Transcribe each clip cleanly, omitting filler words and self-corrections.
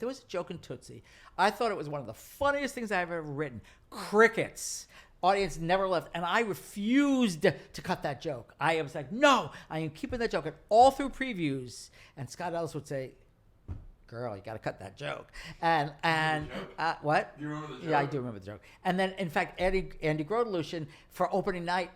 There was a joke in Tootsie. I thought it was one of the funniest things I've ever written. Crickets. Audience never left. And I refused to cut that joke. I was like, no, I am keeping that joke. And all through previews, and Scott Ellis would say, girl, you got to cut that joke. And what? Do you remember the joke? Yeah, I do remember the joke. And then, in fact, Andy Grodelution, for opening night,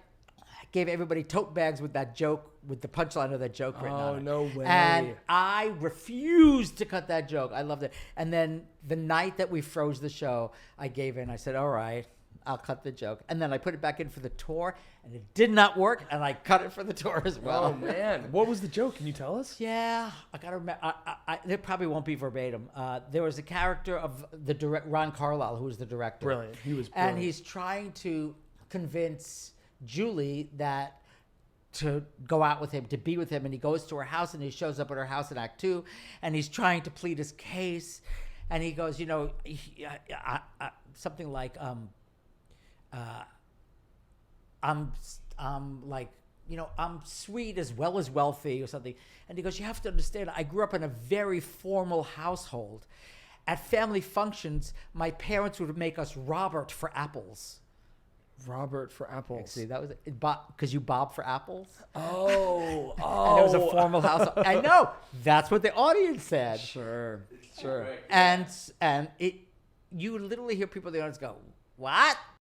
gave everybody tote bags with that joke, with the punchline of that joke written on it. Oh, no way. And I refused to cut that joke. I loved it. And then the night that we froze the show, I gave in. I said, all right, I'll cut the joke. And then I put it back in for the tour, and it did not work, and I cut it for the tour as well. Oh, man. What was the joke? Can you tell us? Yeah, I got to remember. It probably won't be verbatim. There was a character of Ron Carlisle, who was the director. Brilliant. He was brilliant. And he's trying to convince Julie that to go out with him, to be with him, and he goes to her house, and he shows up at her house in Act 2, and he's trying to plead his case, and he goes, something like, I'm sweet as well as wealthy, or something, and he goes, you have to understand, I grew up in a very formal household. At family functions, my parents would make us Robert for apples. Robert for apples. See, that was it. Because you bob for apples. Oh. And it was a formal house. I know. That's what the audience said. Sure. And you literally hear people in the audience go, what?